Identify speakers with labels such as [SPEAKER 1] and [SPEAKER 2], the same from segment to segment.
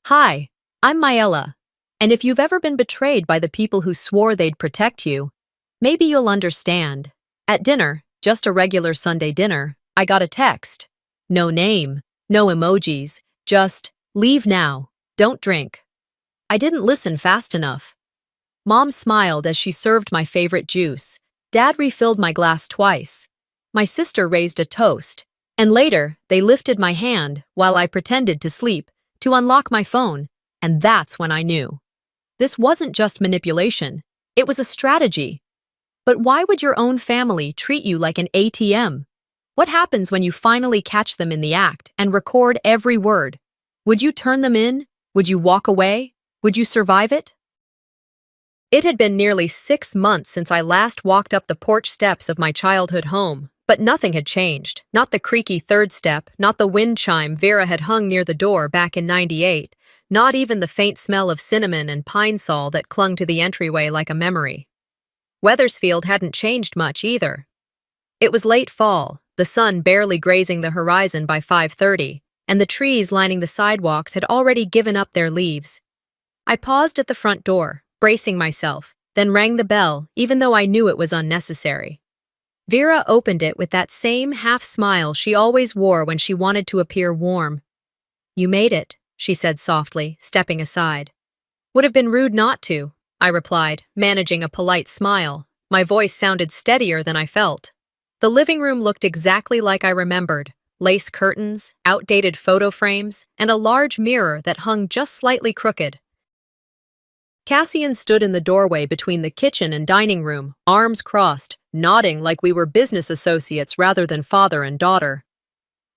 [SPEAKER 1] Hi, I'm Maella, and if you've ever been betrayed by the people who swore they'd protect you, maybe you'll understand. At dinner, just a regular Sunday dinner, I got a text. No name, no emojis, just, leave now, don't drink. I didn't listen fast enough. Mom smiled as she served my favorite juice. Dad refilled my glass twice. My sister raised a toast, and later, they lifted my hand while I pretended to sleep to unlock my phone, and that's when I knew. This wasn't just manipulation, it was a strategy. But why would your own family treat you like an ATM? What happens when you finally catch them in the act and record every word? Would you turn them in? Would you walk away? Would you survive it? It had been nearly 6 months since I last walked up the porch steps of my childhood home, but nothing had changed. Not the creaky third step, not the wind chime Vera had hung near the door back in '98, not even the faint smell of cinnamon and pine sol that clung to the entryway like a memory. Weathersfield hadn't changed much either. It was late fall, the sun barely grazing the horizon by 5:30, and the trees lining the sidewalks had already given up their leaves. I paused at the front door, bracing myself, then rang the bell, even though I knew it was unnecessary. Vera opened it with that same half-smile she always wore when she wanted to appear warm. "You made it," she said softly, stepping aside. "Would have been rude not to," I replied, managing a polite smile. My voice sounded steadier than I felt. The living room looked exactly like I remembered: lace curtains, outdated photo frames, and a large mirror that hung just slightly crooked. Cassian stood in the doorway between the kitchen and dining room, arms crossed, nodding like we were business associates rather than father and daughter.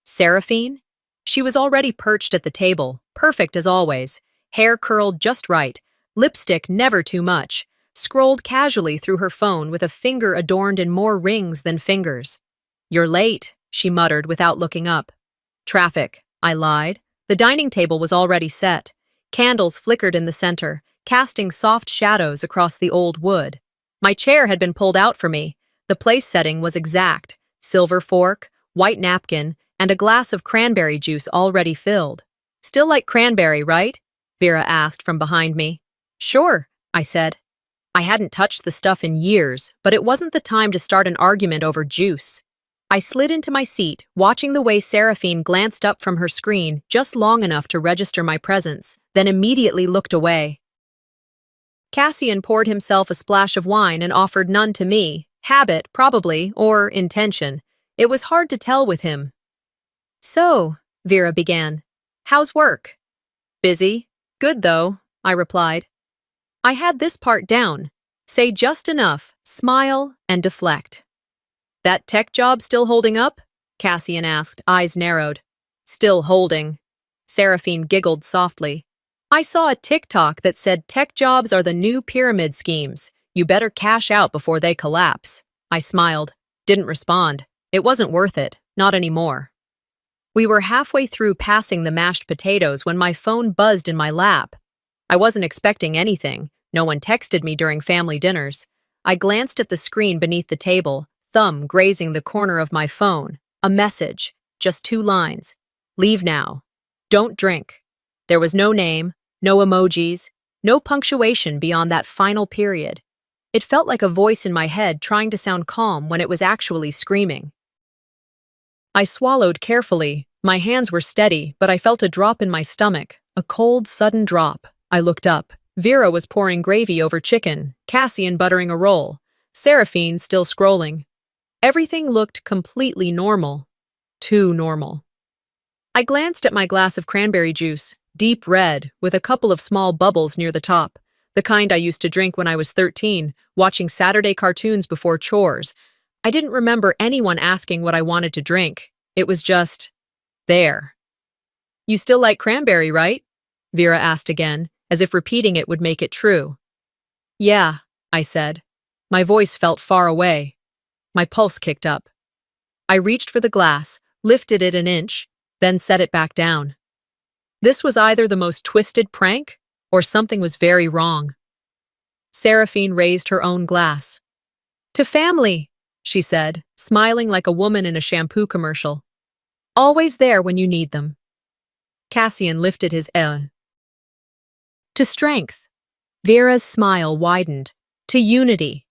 [SPEAKER 1] Seraphine? She was already perched at the table, perfect as always, hair curled just right, lipstick never too much, scrolled casually through her phone with a finger adorned in more rings than fingers. "You're late," she muttered without looking up. "Traffic," I lied. The dining table was already set. Candles flickered in the center, casting soft shadows across the old wood. My chair had been pulled out for me. The place setting was exact: silver fork, white napkin, and a glass of cranberry juice already filled. "Still like cranberry, right?" Vera asked from behind me. "Sure," I said. I hadn't touched the stuff in years, but it wasn't the time to start an argument over juice. I slid into my seat, watching the way Seraphine glanced up from her screen just long enough to register my presence, then immediately looked away. Cassian poured himself a splash of wine and offered none to me. Habit, probably, or intention. It was hard to tell with him. "So," Vera began, "how's work?" "Busy. Good, though," I replied. I had this part down. Say just enough, smile, and deflect. "That tech job still holding up?" Cassian asked, eyes narrowed. "Still holding." Seraphine giggled softly. "I saw a TikTok that said tech jobs are the new pyramid schemes. You better cash out before they collapse." I smiled. Didn't respond. It wasn't worth it. Not anymore. We were halfway through passing the mashed potatoes when my phone buzzed in my lap. I wasn't expecting anything. No one texted me during family dinners. I glanced at the screen beneath the table, thumb grazing the corner of my phone. A message. Just 2 lines. "Leave now. Don't drink." There was no name, no emojis, no punctuation beyond that final period. It felt like a voice in my head trying to sound calm when it was actually screaming. I swallowed carefully. My hands were steady, but I felt a drop in my stomach, a cold, sudden drop. I looked up. Vera was pouring gravy over chicken, Cassian buttering a roll, Seraphine still scrolling. Everything looked completely normal. Too normal. I glanced at my glass of cranberry juice, deep red, with a couple of small bubbles near the top, the kind I used to drink when I was 13, watching Saturday cartoons before chores. I didn't remember anyone asking what I wanted to drink. It was just there. "You still like cranberry, right?" Vera asked again, as if repeating it would make it true. "Yeah," I said. My voice felt far away. My pulse kicked up. I reached for the glass, lifted it an inch, then set it back down. This was either the most twisted prank, or something was very wrong. Seraphine raised her own glass. "To family," she said, smiling like a woman in a shampoo commercial. "Always there when you need them." Cassian lifted his To strength. Vera's smile widened. To unity.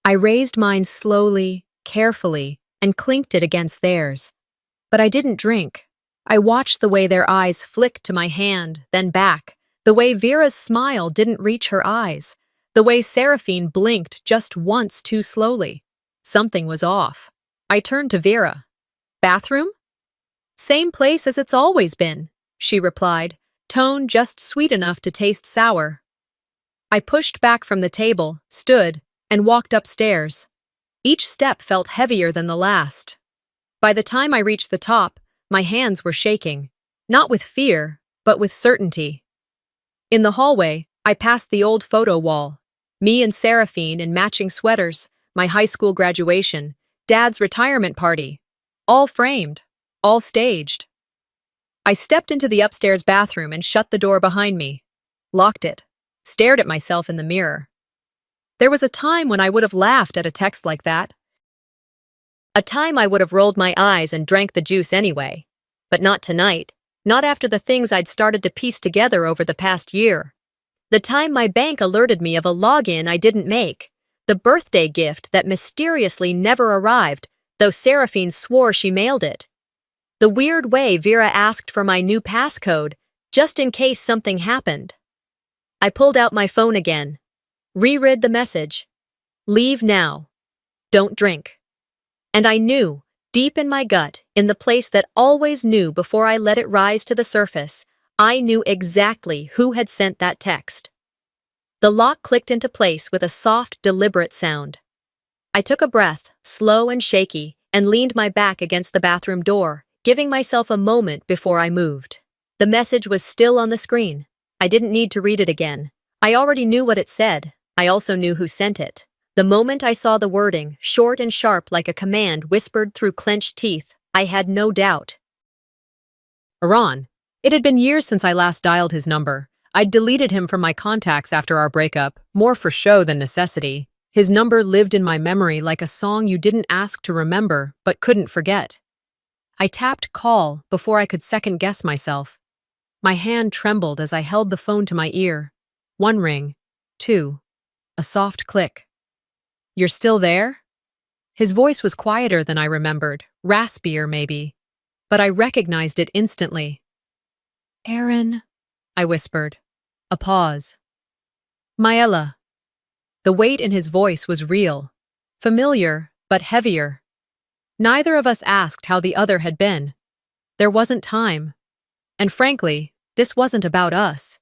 [SPEAKER 1] I raised mine slowly, carefully, and clinked it against theirs. But I didn't drink. I watched the way their eyes flicked to my hand, then back, the way Vera's smile didn't reach her eyes, the way Seraphine blinked just once too slowly. Something was off. I turned to Vera. Bathroom? Same place as it's always been, she replied, tone just sweet enough to taste sour. I pushed back from the table, stood, and walked upstairs. Each step felt heavier than the last. By the time I reached the top, my hands were shaking, not with fear, but with certainty. In the hallway, I passed the old photo wall. Me and Seraphine in matching sweaters, my high school graduation, Dad's retirement party. All framed, all staged. I stepped into the upstairs bathroom and shut the door behind me. Locked it. Stared at myself in the mirror. There was a time when I would have laughed at a text like that. A time I would have rolled my eyes and drank the juice anyway. But not tonight. Not after the things I'd started to piece together over the past year. The time my bank alerted me of a login I didn't make. The birthday gift that mysteriously never arrived, though Seraphine swore she mailed it. The weird way Vera asked for my new passcode, just in case something happened. I pulled out my phone again. Reread the message. Leave now. Don't drink. And I knew, deep in my gut, in the place that always knew before I let it rise to the surface, I knew exactly who had sent that text. The lock clicked into place with a soft, deliberate sound. I took a breath, slow and shaky, and leaned my back against the bathroom door, giving myself a moment before I moved. The message was still on the screen. I didn't need to read it again. I already knew what it said. I also knew who sent it. The moment I saw the wording, short and sharp like a command whispered through clenched teeth, I had no doubt. Iran. It had been years since I last dialed his number. I'd deleted him from my contacts after our breakup, more for show than necessity. His number lived in my memory like a song you didn't ask to remember, but couldn't forget. I tapped call before I could second-guess myself. My hand trembled as I held the phone to my ear. 1 ring. 2. A soft click. You're still there? His voice was quieter than I remembered, raspier maybe, but I recognized it instantly. Aaron, I whispered. A pause. Maella. The weight in his voice was real, familiar, but heavier. Neither of us asked how the other had been. There wasn't time. And frankly, this wasn't about us.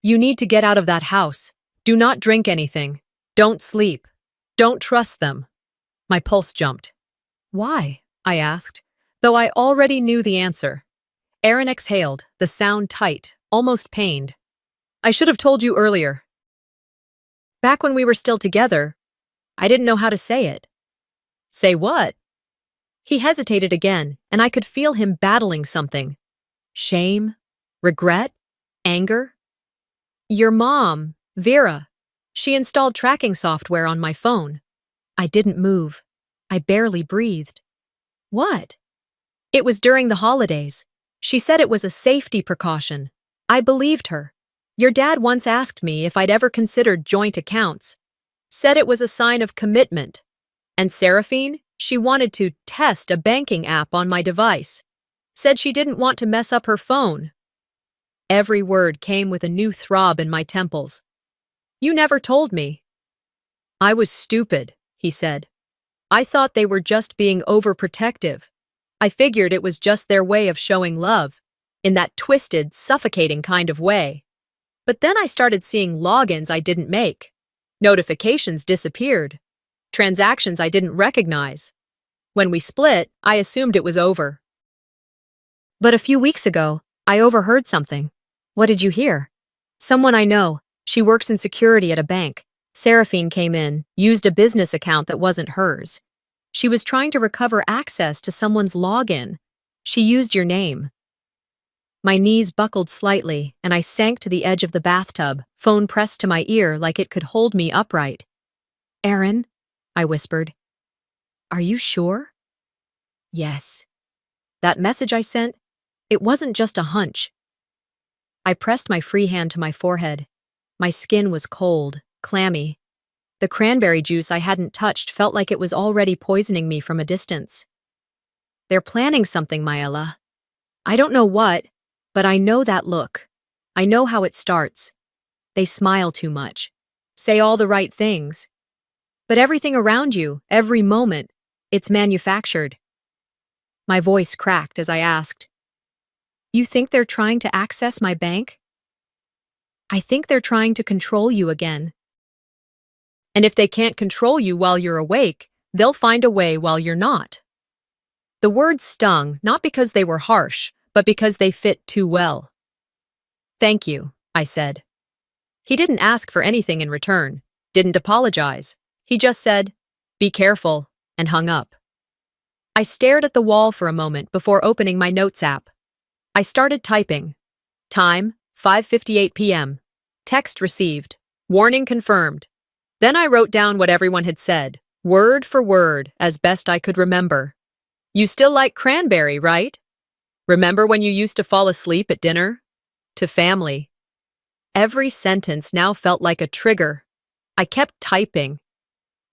[SPEAKER 1] You need to get out of that house. Do not drink anything. Don't sleep. Don't trust them. My pulse jumped. Why? I asked, though I already knew the answer. Aaron exhaled, the sound tight, almost pained. I should have told you earlier. Back when we were still together, I didn't know how to say it. Say what? He hesitated again, and I could feel him battling something. Shame? Regret? Anger? Your mom, Vera. She installed tracking software on my phone. I didn't move. I barely breathed. What? It was during the holidays. She said it was a safety precaution. I believed her. Your dad once asked me if I'd ever considered joint accounts. Said it was a sign of commitment. And Seraphine, she wanted to test a banking app on my device. Said she didn't want to mess up her phone. Every word came with a new throb in my temples. You never told me. I was stupid, he said. I thought they were just being overprotective. I figured it was just their way of showing love, in that twisted, suffocating kind of way. But then I started seeing logins I didn't make. Notifications disappeared. Transactions I didn't recognize. When we split, I assumed it was over. But a few weeks ago, I overheard something. What did you hear? Someone I know. She works in security at a bank. Seraphine came in, used a business account that wasn't hers. She was trying to recover access to someone's login. She used your name. My knees buckled slightly, and I sank to the edge of the bathtub, phone pressed to my ear like it could hold me upright. Aaron, I whispered. Are you sure? Yes. That message I sent, it wasn't just a hunch. I pressed my free hand to my forehead. My skin was cold, clammy. The cranberry juice I hadn't touched felt like it was already poisoning me from a distance. They're planning something, Mayella. I don't know what, but I know that look. I know how it starts. They smile too much, say all the right things. But everything around you, every moment, it's manufactured. My voice cracked as I asked, "You think they're trying to access my bank?" "I think they're trying to control you again." "And if they can't control you while you're awake, they'll find a way while you're not." The words stung, not because they were harsh, but because they fit too well. "Thank you," I said. He didn't ask for anything in return, didn't apologize. He just said, "Be careful," and hung up. I stared at the wall for a moment before opening my notes app. I started typing. Time, 5:58 p.m. Text received. Warning confirmed. Then I wrote down what everyone had said, word for word, as best I could remember. "You still like cranberry, right? Remember when you used to fall asleep at dinner? To family." Every sentence now felt like a trigger. I kept typing.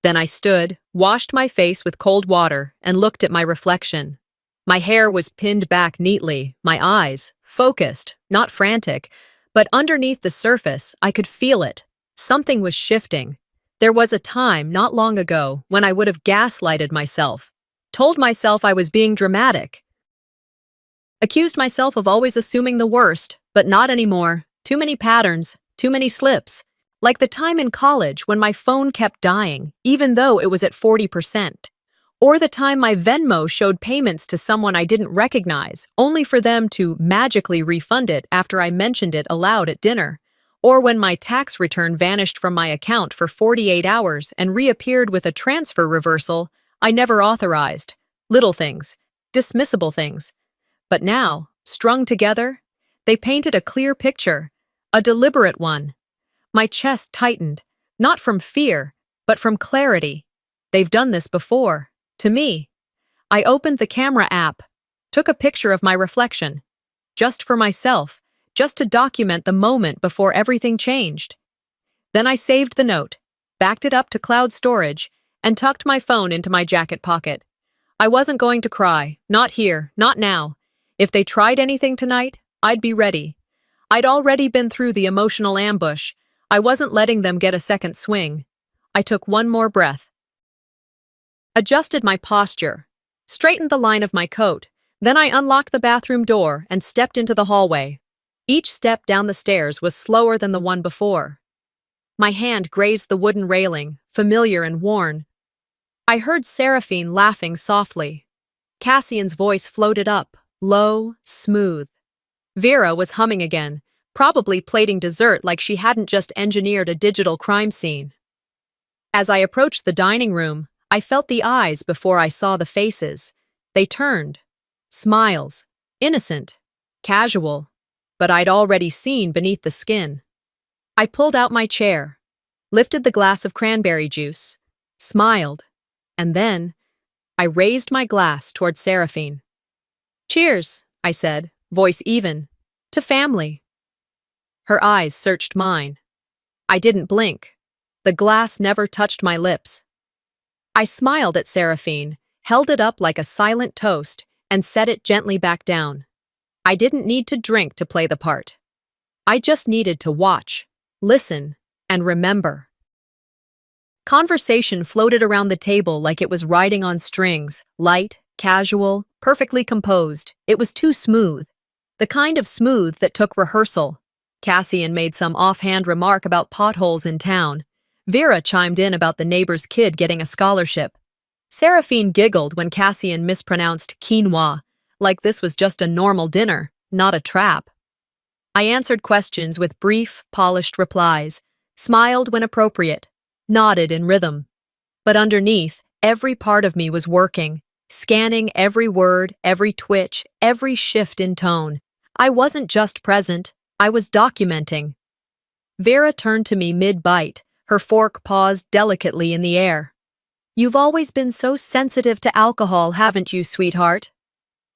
[SPEAKER 1] Then I stood, washed my face with cold water, and looked at my reflection. My hair was pinned back neatly, my eyes focused, not frantic, but underneath the surface, I could feel it. Something was shifting. There was a time, not long ago, when I would have gaslighted myself, told myself I was being dramatic, accused myself of always assuming the worst, but not anymore. Too many patterns, too many slips. Like the time in college when my phone kept dying, even though it was at 40%. Or the time my Venmo showed payments to someone I didn't recognize, only for them to magically refund it after I mentioned it aloud at dinner. Or when my tax return vanished from my account for 48 hours and reappeared with a transfer reversal I never authorized. Little things, dismissible things. But now, strung together, they painted a clear picture, a deliberate one. My chest tightened, not from fear, but from clarity. They've done this before, to me. I opened the camera app, took a picture of my reflection, just for myself, just to document the moment before everything changed. Then I saved the note, backed it up to cloud storage, and tucked my phone into my jacket pocket. I wasn't going to cry, not here, not now. If they tried anything tonight, I'd be ready. I'd already been through the emotional ambush. I wasn't letting them get a second swing. I took one more breath. Adjusted my posture, straightened the line of my coat, then I unlocked the bathroom door and stepped into the hallway. Each step down the stairs was slower than the one before. My hand grazed the wooden railing, familiar and worn. I heard Seraphine laughing softly. Cassian's voice floated up, low, smooth. Vera was humming again, probably plating dessert like she hadn't just engineered a digital crime scene. As I approached the dining room, I felt the eyes before I saw the faces. They turned. Smiles. Innocent. Casual. But I'd already seen beneath the skin. I pulled out my chair, lifted the glass of cranberry juice, smiled, and then I raised my glass toward Seraphine. "Cheers," I said, voice even, "to family." Her eyes searched mine. I didn't blink. The glass never touched my lips. I smiled at Seraphine, held it up like a silent toast, and set it gently back down. I didn't need to drink to play the part. I just needed to watch, listen, and remember. Conversation floated around the table like it was riding on strings, light, casual, perfectly composed. It was too smooth. The kind of smooth that took rehearsal. Cassian made some offhand remark about potholes in town. Vera chimed in about the neighbor's kid getting a scholarship. Seraphine giggled when Cassian mispronounced quinoa, like this was just a normal dinner, not a trap. I answered questions with brief, polished replies, smiled when appropriate, nodded in rhythm. But underneath, every part of me was working, scanning every word, every twitch, every shift in tone. I wasn't just present, I was documenting. Vera turned to me mid-bite, her fork paused delicately in the air. "You've always been so sensitive to alcohol, haven't you, sweetheart?"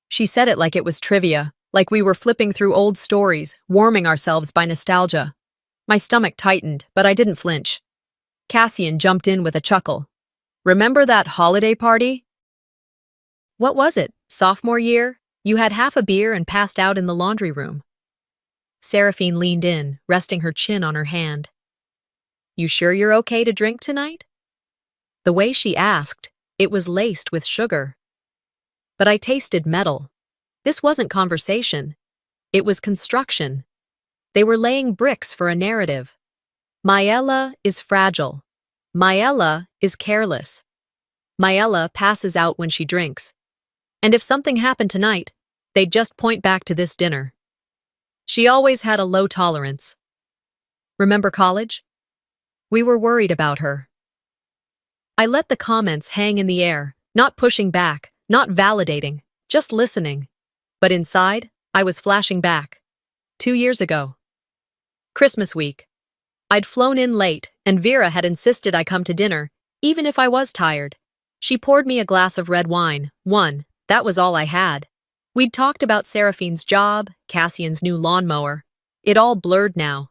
[SPEAKER 1] She said it like it was trivia, like we were flipping through old stories, warming ourselves by nostalgia. My stomach tightened, but I didn't flinch. Cassian jumped in with a chuckle. Remember that holiday party? What was it, sophomore year? You had half a beer and passed out in the laundry room. Seraphine leaned in, resting her chin on her hand. You sure you're okay to drink tonight? The way she asked, it was laced with sugar. But I tasted metal. This wasn't conversation. It was construction. They were laying bricks for a narrative. Mayella is fragile. Mayella is careless. Mayella passes out when she drinks. And if something happened tonight, they'd just point back to this dinner. She always had a low tolerance. Remember college? We were worried about her. I let the comments hang in the air, not pushing back, not validating, just listening. But inside, I was flashing back. 2 years ago. Christmas week. I'd flown in late, and Vera had insisted I come to dinner, even if I was tired. She poured me a glass of red wine, one. That was all I had. We'd talked about Seraphine's job, Cassian's new lawnmower. It all blurred now.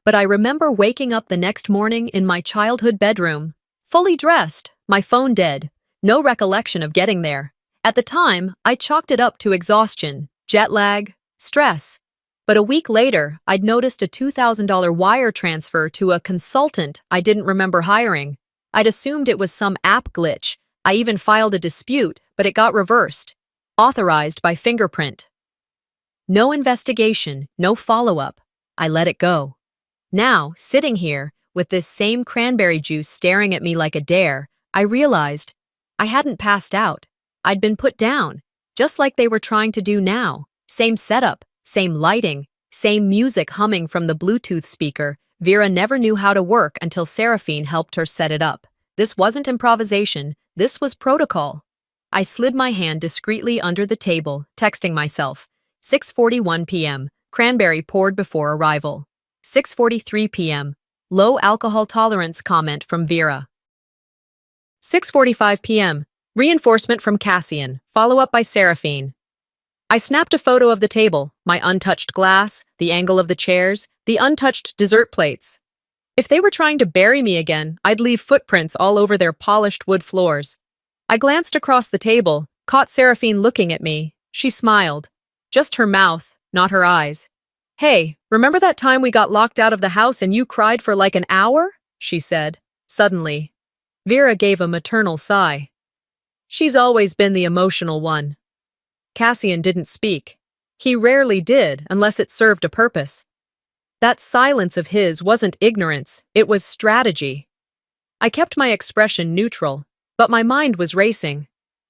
[SPEAKER 1] But I remember waking up the next morning in my childhood bedroom, fully dressed, my phone dead, no recollection of getting there. At the time, I chalked it up to exhaustion, jet lag, stress. But a week later, I'd noticed a $2,000 wire transfer to a consultant I didn't remember hiring. I'd assumed it was some app glitch. I even filed a dispute, but it got reversed. Authorized by fingerprint. No investigation, no follow-up. I let it go. Now, sitting here, with this same cranberry juice staring at me like a dare, I realized I hadn't passed out. I'd been put down, just like they were trying to do now. Same setup, same lighting, same music humming from the Bluetooth speaker. Vera never knew how to work until Seraphine helped her set it up. This wasn't improvisation, this was protocol. I slid my hand discreetly under the table, texting myself. 6:41 p.m., cranberry poured before arrival. 6:43 p.m., low alcohol tolerance comment from Vera. 6:45 p.m., reinforcement from Cassian, follow-up by Seraphine. I snapped a photo of the table, my untouched glass, the angle of the chairs, the untouched dessert plates. If they were trying to bury me again, I'd leave footprints all over their polished wood floors. I glanced across the table, caught Seraphine looking at me. She smiled. Just her mouth, not her eyes. Hey, remember that time we got locked out of the house and you cried for like an hour? She said, suddenly. Vera gave a maternal sigh. She's always been the emotional one. Cassian didn't speak. He rarely did, unless it served a purpose. That silence of his wasn't ignorance, it was strategy. I kept my expression neutral, but my mind was racing.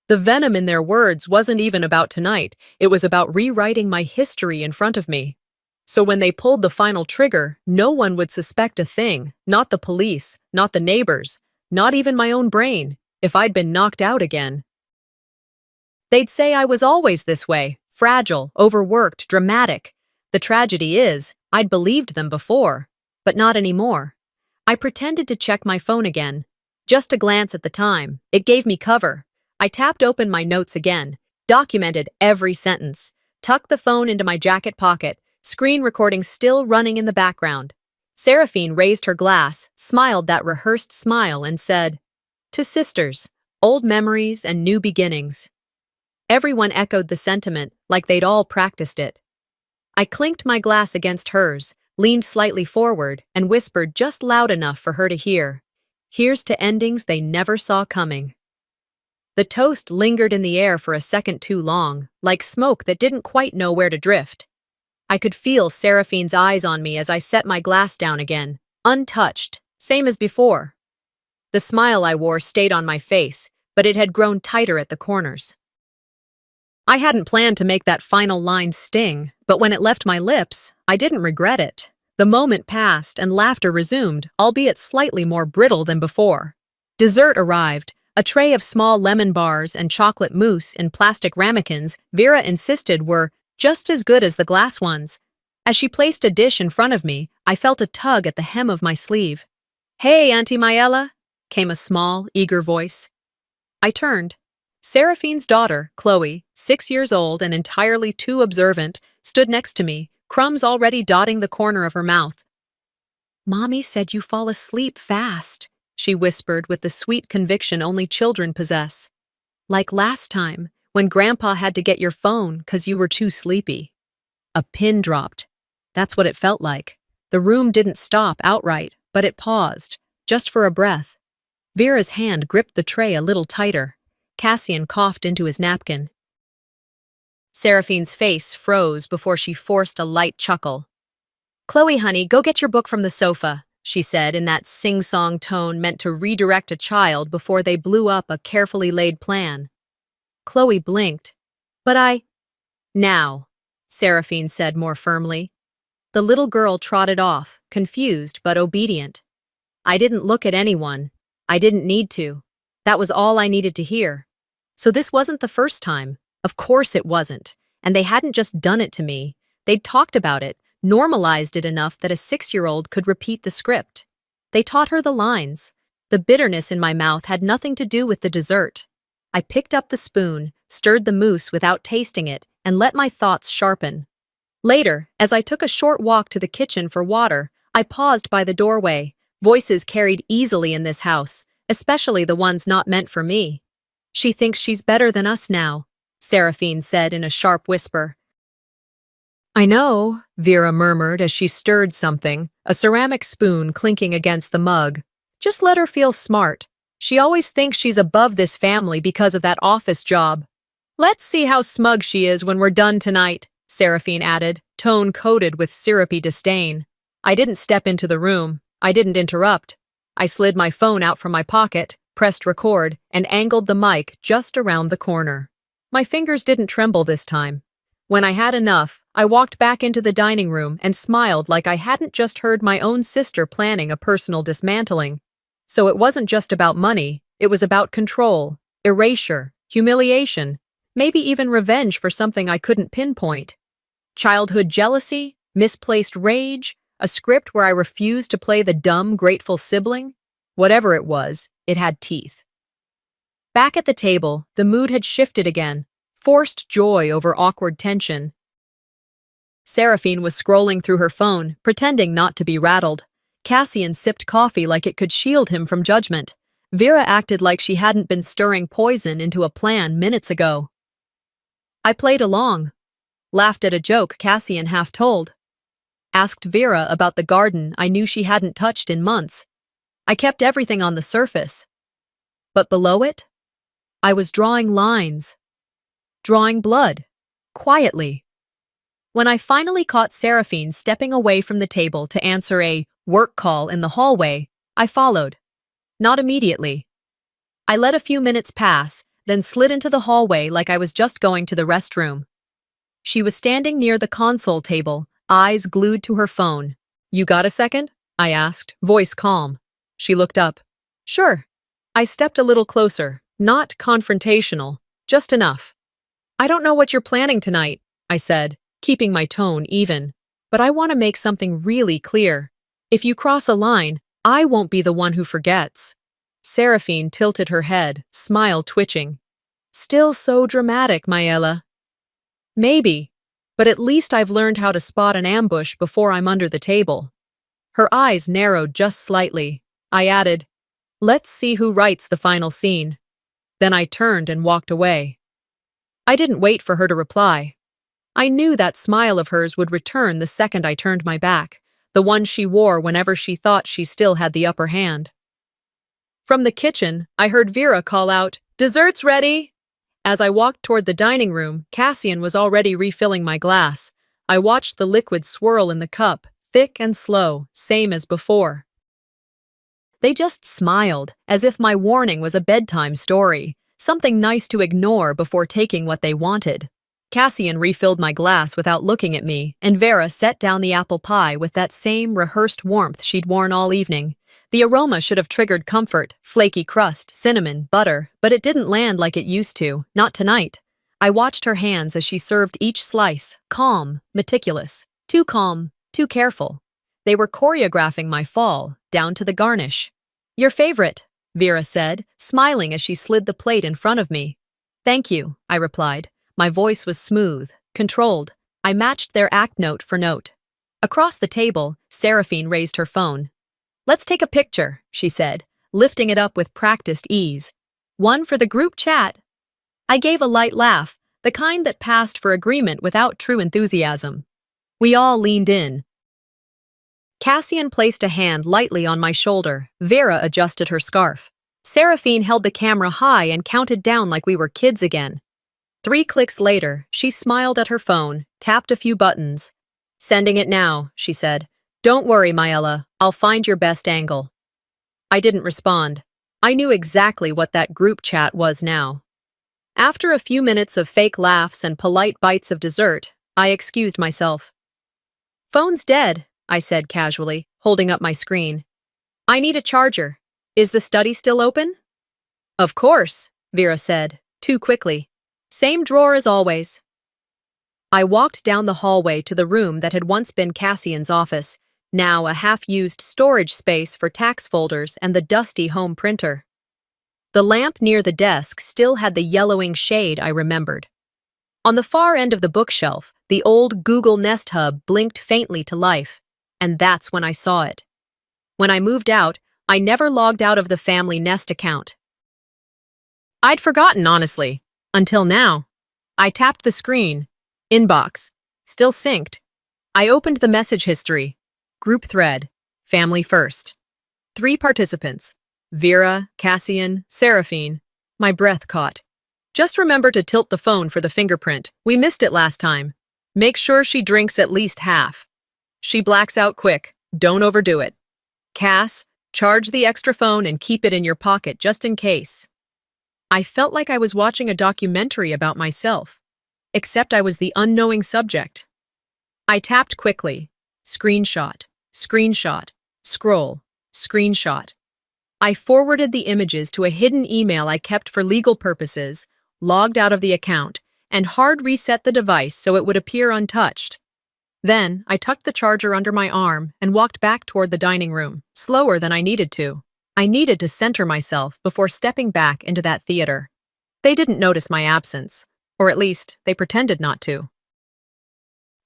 [SPEAKER 1] The venom in their words wasn't even about tonight, it was about rewriting my history in front of me. So when they pulled the final trigger, no one would suspect a thing, not the police, not the neighbors, not even my own brain, if I'd been knocked out again. They'd say I was always this way, fragile, overworked, dramatic. The tragedy is, I'd believed them before, but not anymore. I pretended to check my phone again. Just a glance at the time, it gave me cover. I tapped open my notes again, documented every sentence, tucked the phone into my jacket pocket, screen recording still running in the background. Seraphine raised her glass, smiled that rehearsed smile and said, "To sisters, old memories and new beginnings." Everyone echoed the sentiment like they'd all practiced it. I clinked my glass against hers, leaned slightly forward, and whispered just loud enough for her to hear. Here's to endings they never saw coming. The toast lingered in the air for a second too long, like smoke that didn't quite know where to drift. I could feel Seraphine's eyes on me as I set my glass down again, untouched, same as before. The smile I wore stayed on my face, but it had grown tighter at the corners. I hadn't planned to make that final line sting, but when it left my lips, I didn't regret it. The moment passed and laughter resumed, albeit slightly more brittle than before. Dessert arrived, a tray of small lemon bars and chocolate mousse in plastic ramekins Vera insisted were just as good as the glass ones. As she placed a dish in front of me, I felt a tug at the hem of my sleeve. "Hey, Auntie Mayella," came a small, eager voice. I turned. Seraphine's daughter, Chloe, 6 years old and entirely too observant, stood next to me, crumbs already dotting the corner of her mouth. "Mommy said you fall asleep fast," she whispered with the sweet conviction only children possess. "Like last time, when Grandpa had to get your phone 'cause you were too sleepy." A pin dropped. That's what it felt like. The room didn't stop outright, but it paused, just for a breath. Vera's hand gripped the tray a little tighter. Cassian coughed into his napkin. Seraphine's face froze before she forced a light chuckle. "Chloe, honey, go get your book from the sofa," she said in that sing-song tone meant to redirect a child before they blew up a carefully laid plan. Chloe blinked. "But Now," Seraphine said more firmly. The little girl trotted off, confused but obedient. "I didn't look at anyone. I didn't need to. That was all I needed to hear." So this wasn't the first time. Of course it wasn't. And they hadn't just done it to me. They'd talked about it, normalized it enough that a 6-year-old could repeat the script. They taught her the lines. The bitterness in my mouth had nothing to do with the dessert. I picked up the spoon, stirred the mousse without tasting it, and let my thoughts sharpen. Later, as I took a short walk to the kitchen for water, I paused by the doorway. Voices carried easily in this house, especially the ones not meant for me. "She thinks she's better than us now," Seraphine said in a sharp whisper. "I know," Vera murmured as she stirred something, a ceramic spoon clinking against the mug. "Just let her feel smart. She always thinks she's above this family because of that office job." "Let's see how smug she is when we're done tonight," Seraphine added, tone coated with syrupy disdain. I didn't step into the room. I didn't interrupt. I slid my phone out from my pocket, pressed record, and angled the mic just around the corner. My fingers didn't tremble this time. When I had enough, I walked back into the dining room and smiled like I hadn't just heard my own sister planning a personal dismantling. So it wasn't just about money, it was about control, erasure, humiliation, maybe even revenge for something I couldn't pinpoint. Childhood jealousy, misplaced rage, a script where I refused to play the dumb, grateful sibling. Whatever it was, it had teeth. Back at the table, the mood had shifted again, forced joy over awkward tension. Seraphine was scrolling through her phone, pretending not to be rattled. Cassian sipped coffee like it could shield him from judgment. Vera acted like she hadn't been stirring poison into a plan minutes ago. I played along, laughed at a joke Cassian half told, asked Vera about the garden I knew she hadn't touched in months. I kept everything on the surface. But below it, I was drawing lines. Drawing blood. Quietly. When I finally caught Seraphine stepping away from the table to answer a work call in the hallway, I followed. Not immediately. I let a few minutes pass, then slid into the hallway like I was just going to the restroom. She was standing near the console table, eyes glued to her phone. "You got a second?" I asked, voice calm. She looked up. "Sure." I stepped a little closer, not confrontational, just enough. "I don't know what you're planning tonight," I said, keeping my tone even. "But I want to make something really clear. If you cross a line, I won't be the one who forgets." Seraphine tilted her head, smile twitching. "Still so dramatic, Mayella." "Maybe, but at least I've learned how to spot an ambush before I'm under the table." Her eyes narrowed just slightly. I added, "Let's see who writes the final scene." Then I turned and walked away. I didn't wait for her to reply. I knew that smile of hers would return the second I turned my back, the one she wore whenever she thought she still had the upper hand. From the kitchen, I heard Vera call out, "Dessert's ready!" As I walked toward the dining room, Cassian was already refilling my glass. I watched the liquid swirl in the cup, thick and slow, same as before. They just smiled, as if my warning was a bedtime story, something nice to ignore before taking what they wanted. Cassian refilled my glass without looking at me, and Vera set down the apple pie with that same rehearsed warmth she'd worn all evening. The aroma should have triggered comfort, flaky crust, cinnamon, butter, but it didn't land like it used to, not tonight. I watched her hands as she served each slice, calm, meticulous, too calm, too careful. They were choreographing my fall, down to the garnish. "Your favorite," Vera said, smiling as she slid the plate in front of me. Thank you, I replied. My voice was smooth, controlled. I matched their act note for note. Across the table, Seraphine raised her phone. Let's take a picture, she said, lifting it up with practiced ease. One for the group chat. I gave a light laugh, the kind that passed for agreement without true enthusiasm. We all leaned in. Cassian placed a hand lightly on my shoulder. Vera adjusted her scarf. Seraphine held the camera high and counted down like we were kids again. 3 clicks later, she smiled at her phone, tapped a few buttons. Sending it now, she said. Don't worry, Mayella, I'll find your best angle. I didn't respond. I knew exactly what that group chat was now. After a few minutes of fake laughs and polite bites of dessert, I excused myself. Phone's dead, I said casually, holding up my screen. I need a charger. Is the study still open? Of course, Vera said, too quickly. Same drawer as always. I walked down the hallway to the room that had once been Cassian's office, now a half-used storage space for tax folders and the dusty home printer. The lamp near the desk still had the yellowing shade I remembered. On the far end of the bookshelf, the old Google Nest Hub blinked faintly to life, and that's when I saw it. When I moved out, I never logged out of the family Nest account. I'd forgotten, honestly, until now. I tapped the screen. Inbox. Still synced. I opened the message history. Group thread. Family first. 3 participants. Vera, Cassian, Seraphine. My breath caught. Just remember to tilt the phone for the fingerprint. We missed it last time. Make sure she drinks at least half. She blacks out quick. Don't overdo it. Cass, charge the extra phone and keep it in your pocket just in case. I felt like I was watching a documentary about myself, except I was the unknowing subject. I tapped quickly. Screenshot, screenshot, scroll, screenshot. I forwarded the images to a hidden email I kept for legal purposes, logged out of the account, and hard reset the device so it would appear untouched. Then, I tucked the charger under my arm and walked back toward the dining room, slower than I needed to. I needed to center myself before stepping back into that theater. They didn't notice my absence, or at least, they pretended not to.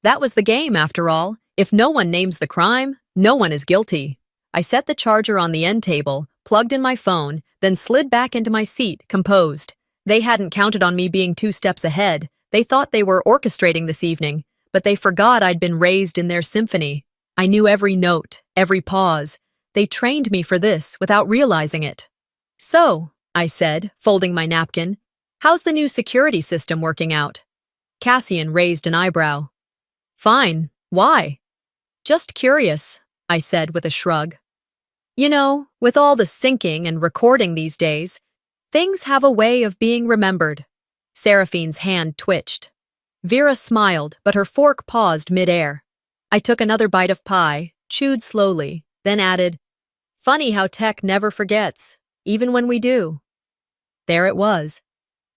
[SPEAKER 1] That was the game, after all. If no one names the crime, no one is guilty. I set the charger on the end table, plugged in my phone, then slid back into my seat, composed. They hadn't counted on me being 2 steps ahead. They thought they were orchestrating this evening, but they forgot I'd been raised in their symphony. I knew every note, every pause. They trained me for this without realizing it. So, I said, folding my napkin, how's the new security system working out? Cassian raised an eyebrow. Fine. Why? Just curious, I said with a shrug. You know, with all the syncing and recording these days, things have a way of being remembered. Seraphine's hand twitched. Vera smiled, but her fork paused mid-air. I took another bite of pie, chewed slowly, then added, Funny how tech never forgets, even when we do. There it was.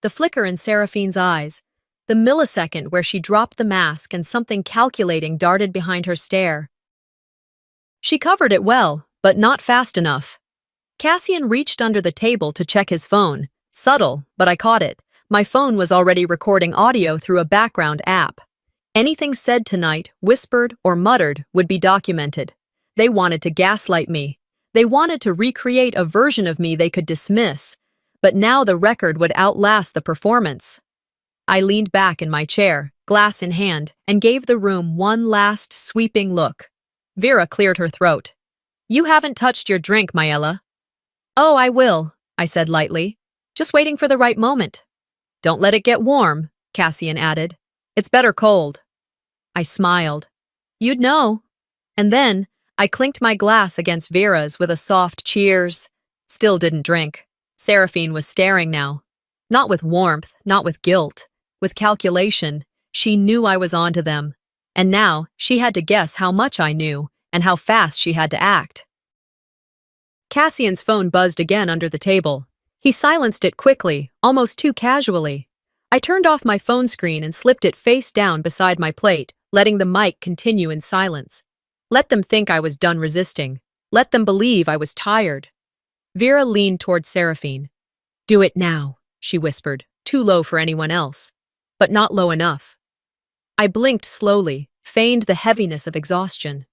[SPEAKER 1] The flicker in Seraphine's eyes, the millisecond where she dropped the mask and something calculating darted behind her stare. She covered it well, but not fast enough. Cassian reached under the table to check his phone. Subtle, but I caught it. My phone was already recording audio through a background app. Anything said tonight, whispered or muttered, would be documented. They wanted to gaslight me. They wanted to recreate a version of me they could dismiss. But now the record would outlast the performance. I leaned back in my chair, glass in hand, and gave the room one last sweeping look. Vera cleared her throat. You haven't touched your drink, Mayella. Oh, I will, I said lightly. Just waiting for the right moment. Don't let it get warm, Cassian added. It's better cold. I smiled. You'd know. And then, I clinked my glass against Vera's with a soft cheers. Still didn't drink. Seraphine was staring now. Not with warmth, not with guilt. With calculation. She knew I was onto them. And now, she had to guess how much I knew, and how fast she had to act. Cassian's phone buzzed again under the table. He silenced it quickly, almost too casually. I turned off my phone screen and slipped it face down beside my plate, letting the mic continue in silence. Let them think I was done resisting. Let them believe I was tired. Vera leaned toward Seraphine. Do it now, she whispered, too low for anyone else, but not low enough. I blinked slowly, feigned the heaviness of exhaustion.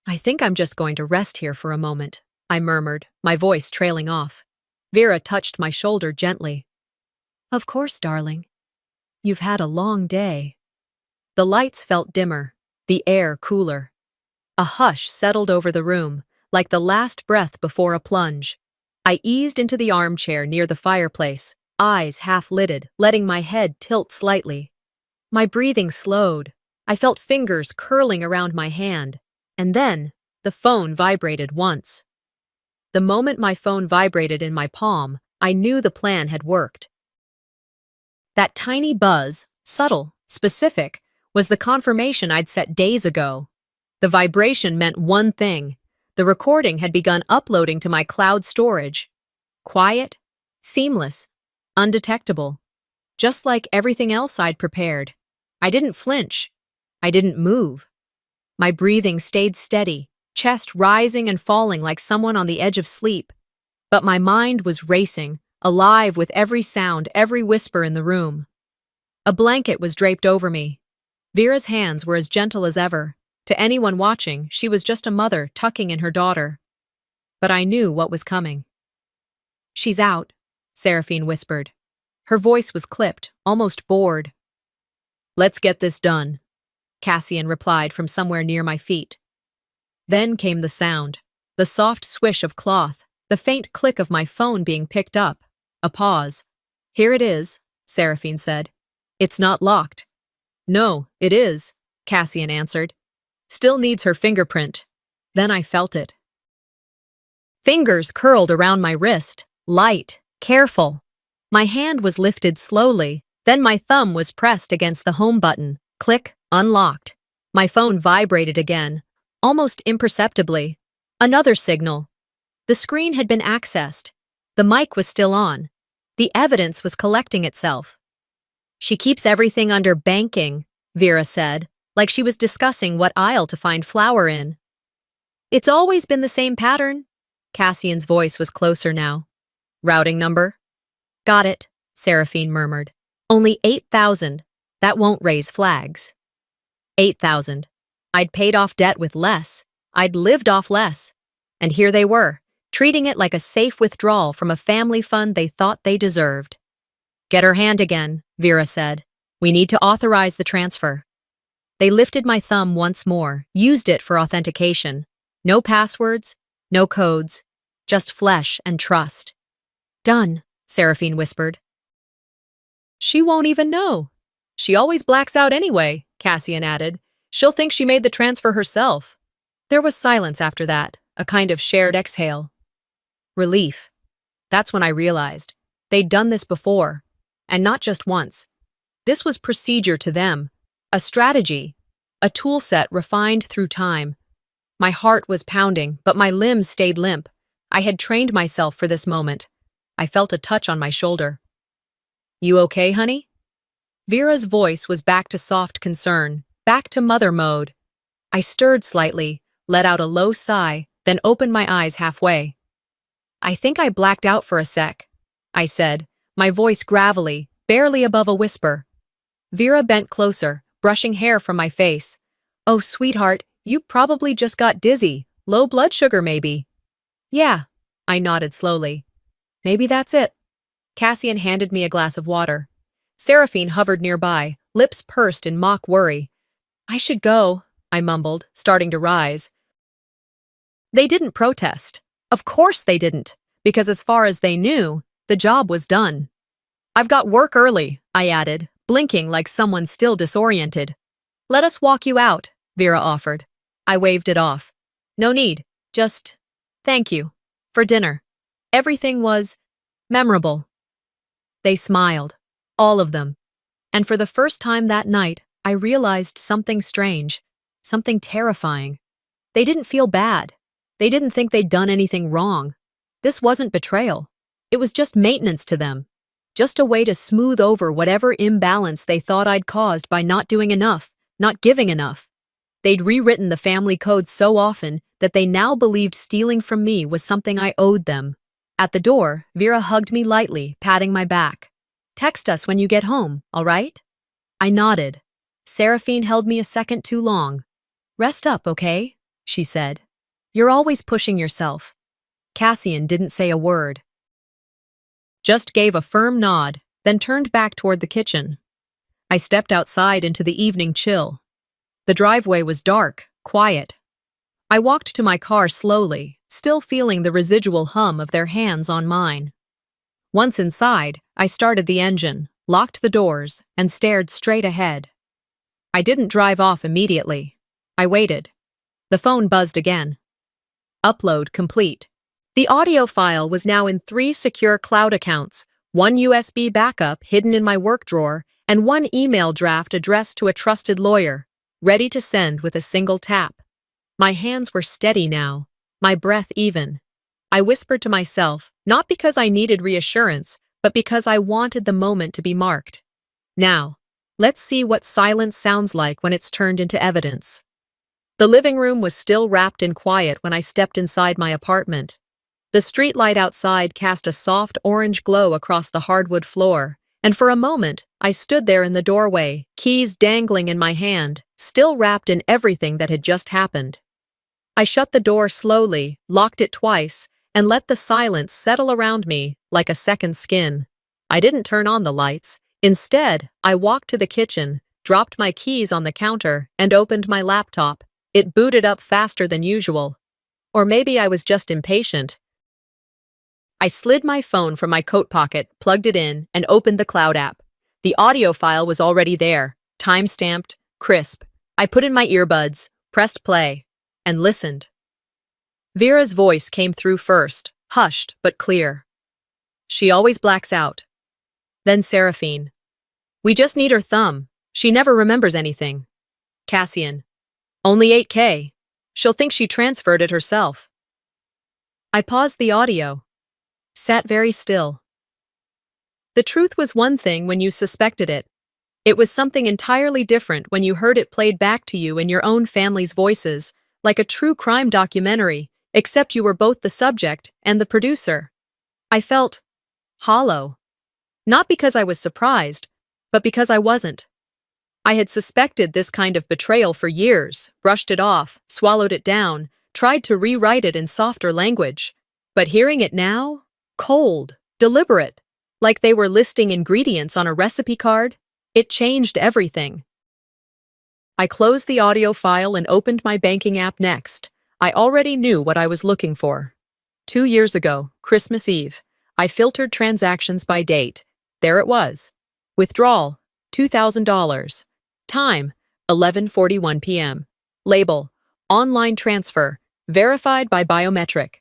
[SPEAKER 1] I think I'm just going to rest here for a moment, I murmured, my voice trailing off. Vera touched my shoulder gently. Of course, darling. You've had a long day. The lights felt dimmer, the air cooler. A hush settled over the room, like the last breath before a plunge. I eased into the armchair near the fireplace, eyes half-lidded, letting my head tilt slightly. My breathing slowed. I felt fingers curling around my hand, and then the phone vibrated once. The moment my phone vibrated in my palm, I knew the plan had worked. That tiny buzz, subtle, specific, was the confirmation I'd set days ago. The vibration meant one thing. The recording had begun uploading to my cloud storage. Quiet, seamless, undetectable. Just like everything else I'd prepared. I didn't flinch. I didn't move. My breathing stayed steady, chest rising and falling like someone on the edge of sleep. But my mind was racing, alive with every sound, every whisper in the room. A blanket was draped over me. Vera's hands were as gentle as ever. To anyone watching, she was just a mother tucking in her daughter. But I knew what was coming. She's out, Seraphine whispered. Her voice was clipped, almost bored. Let's get this done, Cassian replied from somewhere near my feet. Then came the sound, the soft swish of cloth, the faint click of my phone being picked up. A pause. Here it is, Seraphine said. It's not locked. No, it is, Cassian answered. Still needs her fingerprint. Then I felt it. Fingers curled around my wrist, light, careful. My hand was lifted slowly, then my thumb was pressed against the home button. Click, unlocked. My phone vibrated again, almost imperceptibly. Another signal. The screen had been accessed. The mic was still on. The evidence was collecting itself. She keeps everything under banking, Vera said, like she was discussing what aisle to find flour in. It's always been the same pattern. Cassian's voice was closer now. Routing number? Got it, Seraphine murmured. Only 8,000. That won't raise flags. 8,000. I'd paid off debt with less. I'd lived off less. And here they were, treating it like a safe withdrawal from a family fund they thought they deserved. Get her hand again, Vera said. We need to authorize the transfer. They lifted my thumb once more, used it for authentication. No passwords, no codes, just flesh and trust. Done, Seraphine whispered. She won't even know. She always blacks out anyway, Cassian added. She'll think she made the transfer herself. There was silence after that, a kind of shared exhale. Relief. That's when I realized. They'd done this before. And not just once. This was procedure to them. A strategy. A tool set refined through time. My heart was pounding, but my limbs stayed limp. I had trained myself for this moment. I felt a touch on my shoulder. You okay, honey? Vera's voice was back to soft concern, back to mother mode. I stirred slightly, let out a low sigh, then opened my eyes halfway. I think I blacked out for a sec, I said, my voice gravelly, barely above a whisper. Vera bent closer, brushing hair from my face. Oh, sweetheart, you probably just got dizzy. Low blood sugar, maybe. Yeah, I nodded slowly. Maybe that's it. Cassian handed me a glass of water. Seraphine hovered nearby, lips pursed in mock worry. I should go, I mumbled, starting to rise. They didn't protest. Of course they didn't, because as far as they knew, the job was done. I've got work early, I added, blinking like someone still disoriented. Let us walk you out, Vera offered. I waved it off. No need, just thank you. For dinner. Everything was memorable. They smiled, all of them. And for the first time that night, I realized something strange, something terrifying. They didn't feel bad. They didn't think they'd done anything wrong. This wasn't betrayal. It was just maintenance to them. Just a way to smooth over whatever imbalance they thought I'd caused by not doing enough, not giving enough. They'd rewritten the family code so often that they now believed stealing from me was something I owed them. At the door, Vera hugged me lightly, patting my back. Text us when you get home, all right? I nodded. Seraphine held me a second too long. Rest up, okay? She said. You're always pushing yourself. Cassian didn't say a word. Just gave a firm nod, then turned back toward the kitchen. I stepped outside into the evening chill. The driveway was dark, quiet. I walked to my car slowly, still feeling the residual hum of their hands on mine. Once inside, I started the engine, locked the doors, and stared straight ahead. I didn't drive off immediately. I waited. The phone buzzed again. Upload complete. The audio file was now in 3 secure cloud accounts, 1 USB backup hidden in my work drawer, and 1 email draft addressed to a trusted lawyer, ready to send with a single tap. My hands were steady now, my breath even. I whispered to myself, not because I needed reassurance, but because I wanted the moment to be marked. Now, let's see what silence sounds like when it's turned into evidence. The living room was still wrapped in quiet when I stepped inside my apartment. The streetlight outside cast a soft orange glow across the hardwood floor, and for a moment, I stood there in the doorway, keys dangling in my hand, still wrapped in everything that had just happened. I shut the door slowly, locked it twice, and let the silence settle around me like a second skin. I didn't turn on the lights. Instead, I walked to the kitchen, dropped my keys on the counter, and opened my laptop. It booted up faster than usual. Or maybe I was just impatient. I slid my phone from my coat pocket, plugged it in, and opened the Cloud app. The audio file was already there, time-stamped, crisp. I put in my earbuds, pressed play, and listened. Vera's voice came through first, hushed but clear. She always blacks out. Then Seraphine. We just need her thumb. She never remembers anything. Cassian. Only 8K. She'll think she transferred it herself. I paused the audio. Sat very still. The truth was one thing when you suspected it. It was something entirely different when you heard it played back to you in your own family's voices, like a true crime documentary, except you were both the subject and the producer. I felt hollow. Not because I was surprised, but because I wasn't. I had suspected this kind of betrayal for years, brushed it off, swallowed it down, tried to rewrite it in softer language. But hearing it now, cold, deliberate, like they were listing ingredients on a recipe card, it changed everything. I closed the audio file and opened my banking app next. I already knew what I was looking for. 2 years ago, Christmas Eve, I filtered transactions by date. There it was. Withdrawal, $2,000. Time, 11:41 p.m. Label, online transfer, verified by biometric.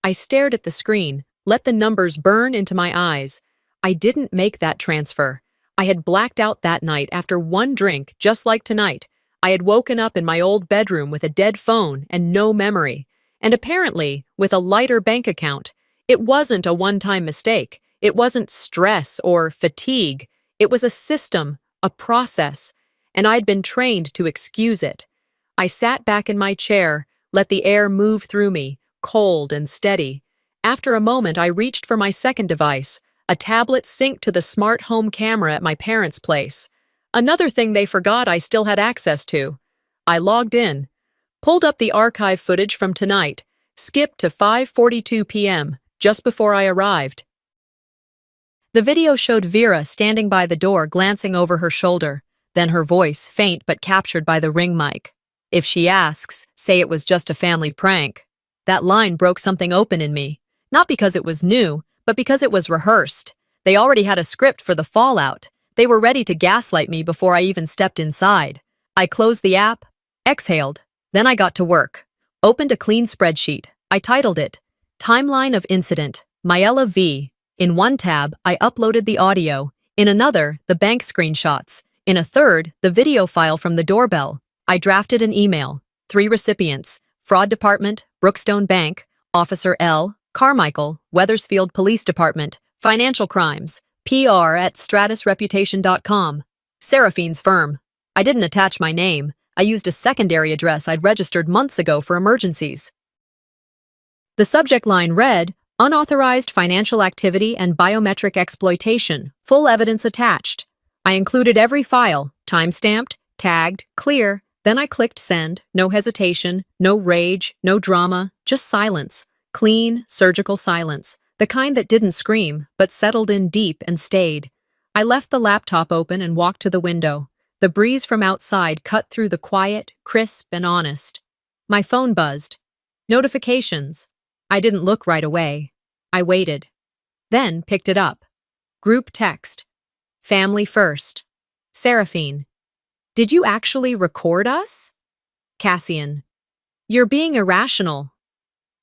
[SPEAKER 1] I stared at the screen, let the numbers burn into my eyes. I didn't make that transfer. I had blacked out that night after 1 drink, just like tonight. I had woken up in my old bedroom with a dead phone and no memory, and apparently with a lighter bank account. It wasn't a one-time mistake. It wasn't stress or fatigue. It was a system, a process, and I'd been trained to excuse it. I sat back in my chair, let the air move through me, cold and steady. After a moment, I reached for my second device, a tablet synced to the smart home camera at my parents' place. Another thing they forgot I still had access to. I logged in, pulled up the archive footage from tonight, skipped to 5:42 p.m., just before I arrived. The video showed Vera standing by the door, glancing over her shoulder, then her voice, faint but captured by the ring mic. If she asks, say it was just a family prank. That line broke something open in me, not because it was new, but because it was rehearsed. They already had a script for the fallout. They were ready to gaslight me before I even stepped inside. I closed the app, exhaled, then I got to work. Opened a clean spreadsheet. I titled it, Timeline of Incident, Mayella V. In one tab, I uploaded the audio. In another, the bank screenshots. In a third, the video file from the doorbell. I drafted an email. 3 recipients, Fraud Department, Brookstone Bank, Officer L. Carmichael, Weathersfield Police Department, Financial Crimes, PR@stratusreputation.com. Seraphine's firm. I didn't attach my name. I used a secondary address I'd registered months ago for emergencies. The subject line read, Unauthorized financial activity and biometric exploitation. Full evidence attached. I included every file, time-stamped, tagged, clear. Then I clicked send. No hesitation, no rage, no drama, just silence. Clean, surgical silence. The kind that didn't scream, but settled in deep and stayed. I left the laptop open and walked to the window. The breeze from outside cut through the quiet, crisp, and honest. My phone buzzed. Notifications. I didn't look right away. I waited. Then picked it up. Group text. Family first. Seraphine. Did you actually record us? Cassian. You're being irrational.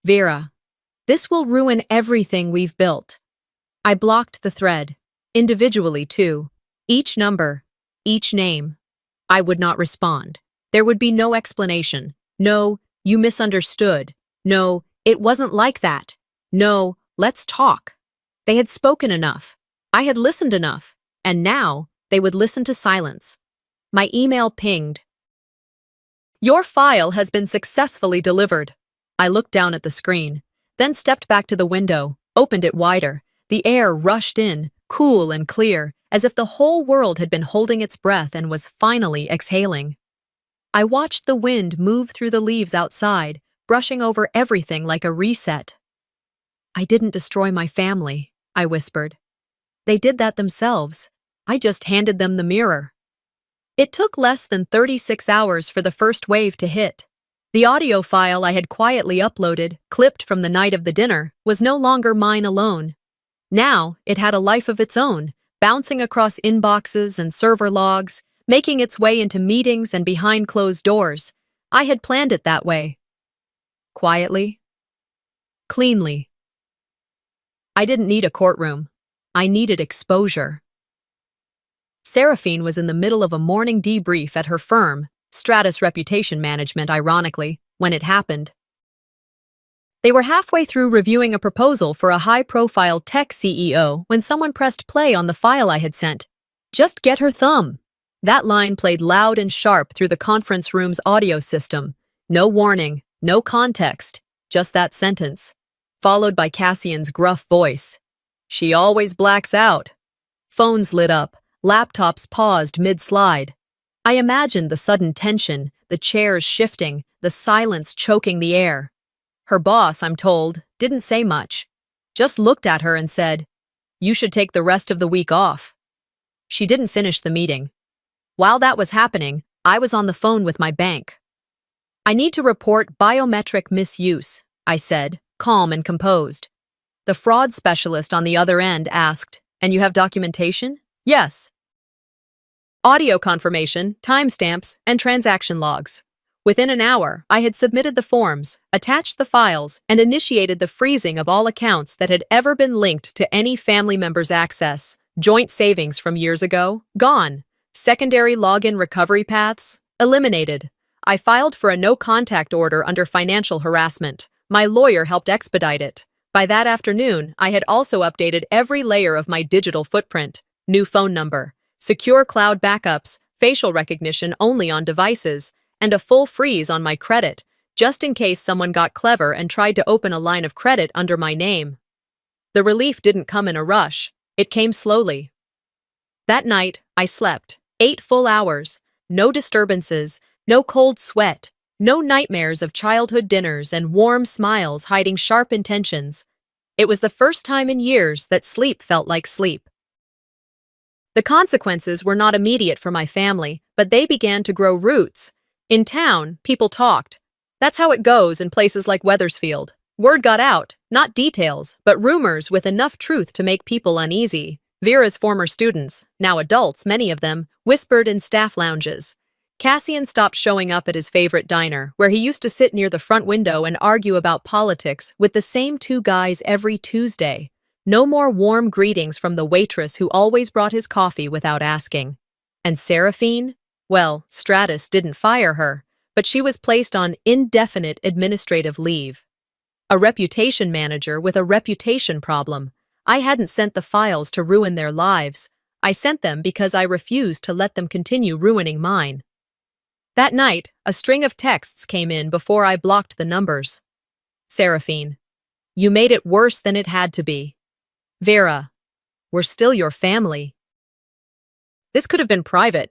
[SPEAKER 1] Vera. This will ruin everything we've built. I blocked the thread. Individually, too. Each number. Each name. I would not respond. There would be no explanation. No, you misunderstood. No, it wasn't like that. No, let's talk. They had spoken enough. I had listened enough. And now, they would listen to silence. My email pinged. Your file has been successfully delivered. I looked down at the screen, then stepped back to the window, opened it wider. The air rushed in, cool and clear, as if the whole world had been holding its breath and was finally exhaling. I watched the wind move through the leaves outside, brushing over everything like a reset. I didn't destroy my family, I whispered. They did that themselves. I just handed them the mirror. It took less than 36 hours for the first wave to hit. The audio file I had quietly uploaded, clipped from the night of the dinner, was no longer mine alone. Now, it had a life of its own, bouncing across inboxes and server logs, making its way into meetings and behind closed doors. I had planned it that way. Quietly. Cleanly. I didn't need a courtroom. I needed exposure. Seraphine was in the middle of a morning debrief at her firm, Stratus Reputation Management, ironically, when it happened. They were halfway through reviewing a proposal for a high-profile tech CEO when someone pressed play on the file I had sent. Just get her thumb. That line played loud and sharp through the conference room's audio system. No warning, no context, just that sentence, followed by Cassian's gruff voice. She always blacks out. Phones lit up, laptops paused mid-slide. I imagined the sudden tension, the chairs shifting, the silence choking the air. Her boss, I'm told, didn't say much, just looked at her and said, "You should take the rest of the week off." She didn't finish the meeting. While that was happening, I was on the phone with my bank. I need to report biometric misuse, I said, calm and composed. The fraud specialist on the other end asked, "And you have documentation?" "Yes." Audio confirmation, timestamps, and transaction logs. Within an hour, I had submitted the forms, attached the files, and initiated the freezing of all accounts that had ever been linked to any family member's access. Joint savings from years ago, gone. Secondary login recovery paths, eliminated. I filed for a no-contact order under financial harassment. My lawyer helped expedite it. By that afternoon, I had also updated every layer of my digital footprint. New phone number, secure cloud backups, facial recognition only on devices, and a full freeze on my credit, just in case someone got clever and tried to open a line of credit under my name. The relief didn't come in a rush. It came slowly. That night, I slept 8 full hours, no disturbances, no cold sweat, no nightmares of childhood dinners and warm smiles hiding sharp intentions. It was the first time in years that sleep felt like sleep. The consequences were not immediate for my family, but they began to grow roots. In town, people talked. That's how it goes in places like Wethersfield. Word got out, not details, but rumors with enough truth to make people uneasy. Vera's former students, now adults, many of them, whispered in staff lounges. Cassian stopped showing up at his favorite diner, where he used to sit near the front window and argue about politics with the same 2 guys every Tuesday. No more warm greetings from the waitress who always brought his coffee without asking. And Seraphine? Well, Stratus didn't fire her, but she was placed on indefinite administrative leave. A reputation manager with a reputation problem. I hadn't sent the files to ruin their lives. I sent them because I refused to let them continue ruining mine. That night, a string of texts came in before I blocked the numbers. Seraphine. You made it worse than it had to be. Vera, we're still your family. This could have been private.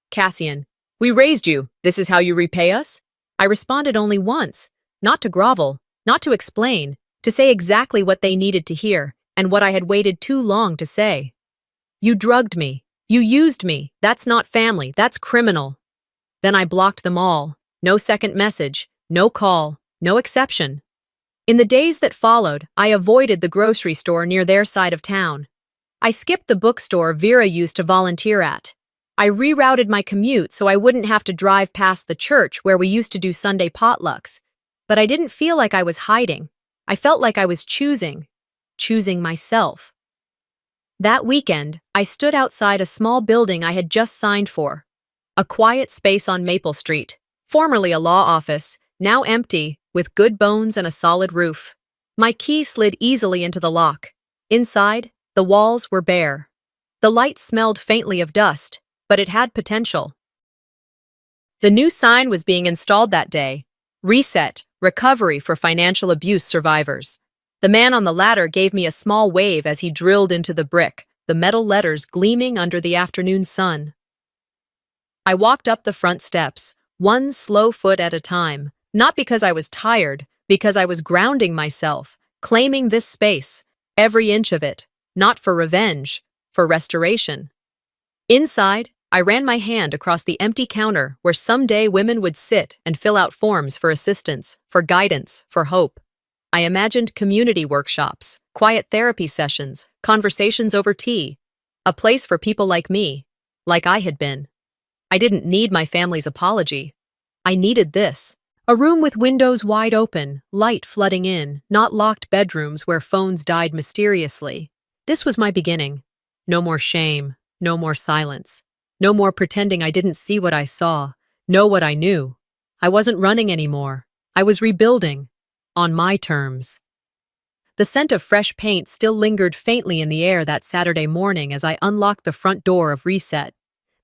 [SPEAKER 1] Cassian, we raised you. This is how you repay us? I responded only once, not to grovel, not to explain, to say exactly what they needed to hear and what I had waited too long to say. You drugged me. You used me. That's not family. That's criminal. Then I blocked them all. No second message, no call, no exception. In the days that followed, I avoided the grocery store near their side of town. I skipped the bookstore Vera used to volunteer at. I rerouted my commute so I wouldn't have to drive past the church where we used to do Sunday potlucks. But I didn't feel like I was hiding. I felt like I was choosing myself. That weekend, I stood outside a small building I had just signed for. A quiet space on Maple Street, formerly a law office, now empty, with good bones and a solid roof. My key slid easily into the lock. Inside, the walls were bare. The light smelled faintly of dust, but it had potential. The new sign was being installed that day. Reset, recovery for financial abuse survivors. The man on the ladder gave me a small wave as he drilled into the brick, the metal letters gleaming under the afternoon sun. I walked up the front steps, one slow foot at a time, not because I was tired, because I was grounding myself, claiming this space, every inch of it, not for revenge, for restoration. Inside, I ran my hand across the empty counter where someday women would sit and fill out forms for assistance, for guidance, for hope. I imagined community workshops, quiet therapy sessions, conversations over tea, a place for people like me, like I had been. I didn't need my family's apology. I needed this. A room with windows wide open, light flooding in, not locked bedrooms where phones died mysteriously. This was my beginning. No more shame, no more silence. No more pretending I didn't see what I saw, know what I knew. I wasn't running anymore. I was rebuilding. On my terms. The scent of fresh paint still lingered faintly in the air that Saturday morning as I unlocked the front door of Reset.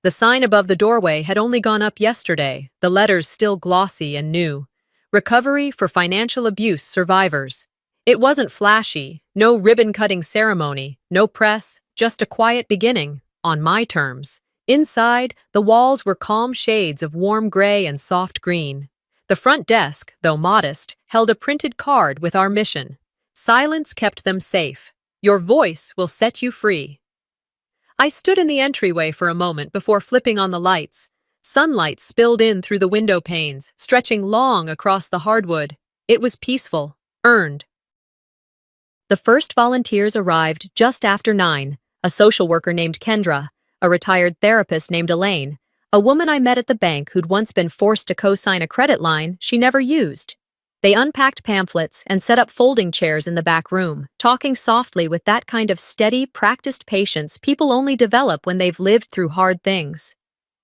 [SPEAKER 1] The sign above the doorway had only gone up yesterday, the letters still glossy and new. Recovery for financial abuse survivors. It wasn't flashy, no ribbon-cutting ceremony, no press, just a quiet beginning, on my terms. Inside, the walls were calm shades of warm gray and soft green. The front desk, though modest, held a printed card with our mission. Silence kept them safe. Your voice will set you free. I stood in the entryway for a moment before flipping on the lights. Sunlight spilled in through the window panes, stretching long across the hardwood. It was peaceful, earned. The first volunteers arrived just after 9, a social worker named Kendra, a retired therapist named Elaine, a woman I met at the bank who'd once been forced to co-sign a credit line she never used. They unpacked pamphlets and set up folding chairs in the back room, talking softly with that kind of steady, practiced patience people only develop when they've lived through hard things.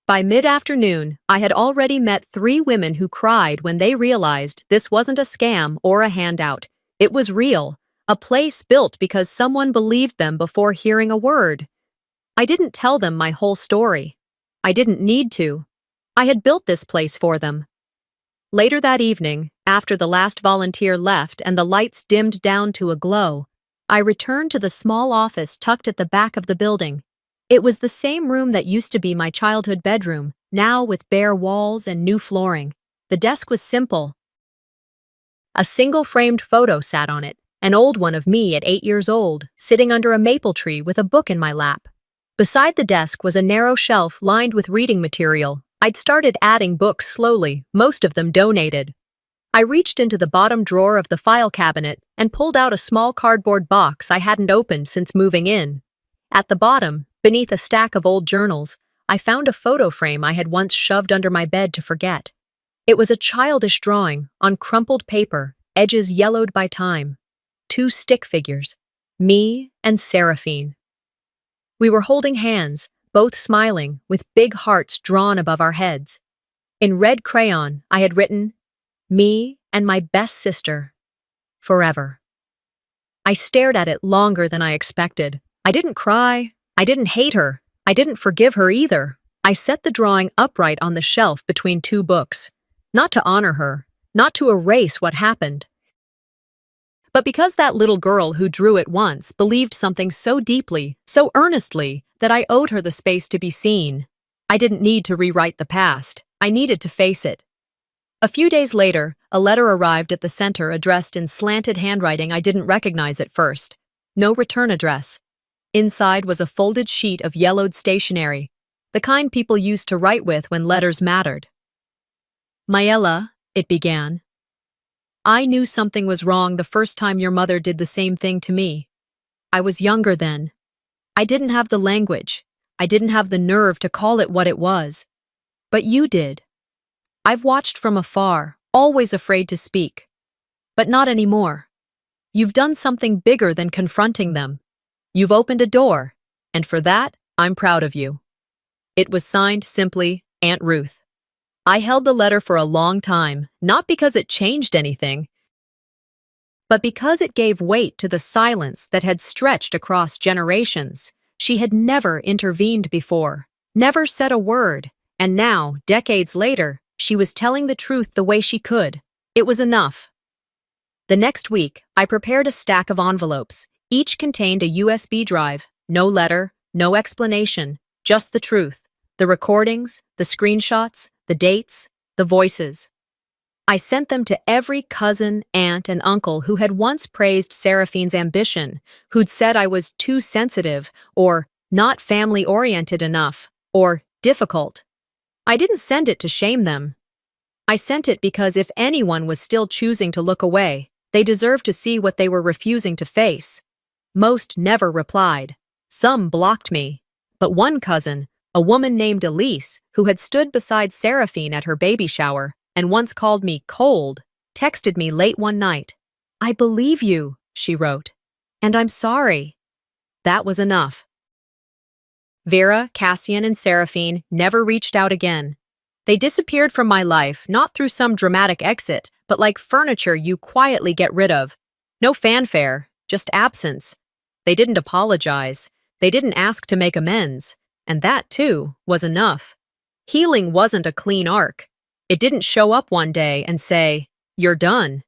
[SPEAKER 1] By mid-afternoon, I had already met 3 women who cried when they realized this wasn't a scam or a handout. It was real, a place built because someone believed them before hearing a word. I didn't tell them my whole story. I didn't need to. I had built this place for them. Later that evening, after the last volunteer left and the lights dimmed down to a glow, I returned to the small office tucked at the back of the building. It was the same room that used to be my childhood bedroom, now with bare walls and new flooring. The desk was simple. A single framed photo sat on it, an old one of me at 8 years old, sitting under a maple tree with a book in my lap. Beside the desk was a narrow shelf lined with reading material. I'd started adding books slowly, most of them donated. I reached into the bottom drawer of the file cabinet and pulled out a small cardboard box I hadn't opened since moving in. At the bottom, beneath a stack of old journals, I found a photo frame I had once shoved under my bed to forget. It was a childish drawing, on crumpled paper, edges yellowed by time. 2 stick figures, me and Seraphine. We were holding hands, both smiling, with big hearts drawn above our heads. In red crayon, I had written, "Me and my best sister, forever." I stared at it longer than I expected. I didn't cry. I didn't hate her. I didn't forgive her either. I set the drawing upright on the shelf between 2 books. Not to honor her, not to erase what happened, But because that little girl who drew it once believed something so deeply, so earnestly, that I owed her the space to be seen. I didn't need to rewrite the past. I needed to face it. A few days later, a letter arrived at the center addressed in slanted handwriting I didn't recognize at first. No return address. Inside was a folded sheet of yellowed stationery, the kind people used to write with when letters mattered. Mayella, it began. I knew something was wrong the first time your mother did the same thing to me. I was younger then. I didn't have the language. I didn't have the nerve to call it what it was. But you did. I've watched from afar, always afraid to speak. But not anymore. You've done something bigger than confronting them. You've opened a door, and for that, I'm proud of you. It was signed simply, Aunt Ruth. I held the letter for a long time, not because it changed anything, but because it gave weight to the silence that had stretched across generations. She had never intervened before, never said a word, and now, decades later, she was telling the truth the way she could. It was enough. The next week, I prepared a stack of envelopes. Each contained a USB drive, no letter, no explanation, just the truth, the recordings, the screenshots, the dates, the voices. I sent them to every cousin, aunt, and uncle who had once praised Seraphine's ambition, who'd said I was too sensitive, or not family-oriented enough, or difficult. I didn't send it to shame them. I sent it because if anyone was still choosing to look away, they deserved to see what they were refusing to face. Most never replied. Some blocked me. But one cousin, a woman named Elise, who had stood beside Seraphine at her baby shower and once called me cold, texted me late one night. I believe you, she wrote. And I'm sorry. That was enough. Vera, Cassian, and Seraphine never reached out again. They disappeared from my life, not through some dramatic exit, but like furniture you quietly get rid of. No fanfare, just absence. They didn't apologize. They didn't ask to make amends. And that, too, was enough. Healing wasn't a clean arc. It didn't show up one day and say, "You're done."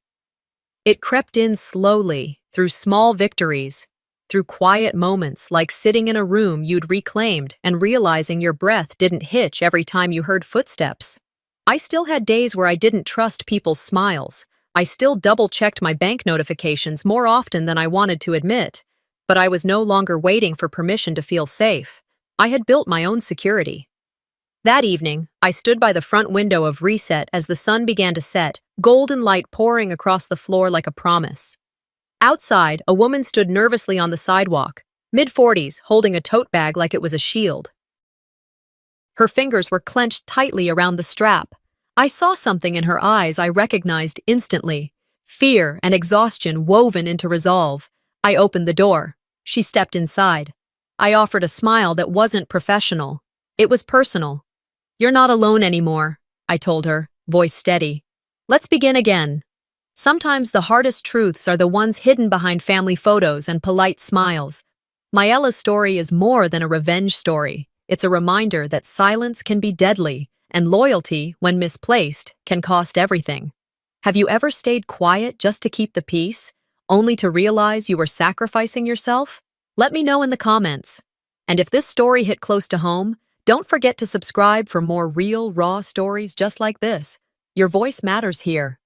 [SPEAKER 1] It crept in slowly, through small victories, through quiet moments like sitting in a room you'd reclaimed and realizing your breath didn't hitch every time you heard footsteps. I still had days where I didn't trust people's smiles. I still double-checked my bank notifications more often than I wanted to admit. But I was no longer waiting for permission to feel safe. I had built my own security. That evening, I stood by the front window of Reset as the sun began to set, golden light pouring across the floor like a promise. Outside, a woman stood nervously on the sidewalk, mid-40s, holding a tote bag like it was a shield. Her fingers were clenched tightly around the strap. I saw something in her eyes I recognized instantly. Fear and exhaustion woven into resolve. I opened the door. She stepped inside. I offered a smile that wasn't professional. It was personal. You're not alone anymore, I told her, voice steady. Let's begin again. Sometimes the hardest truths are the ones hidden behind family photos and polite smiles. Mayella's story is more than a revenge story. It's a reminder that silence can be deadly, and loyalty, when misplaced, can cost everything. Have you ever stayed quiet just to keep the peace, only to realize you were sacrificing yourself? Let me know in the comments. And if this story hit close to home, don't forget to subscribe for more real, raw stories just like this. Your voice matters here.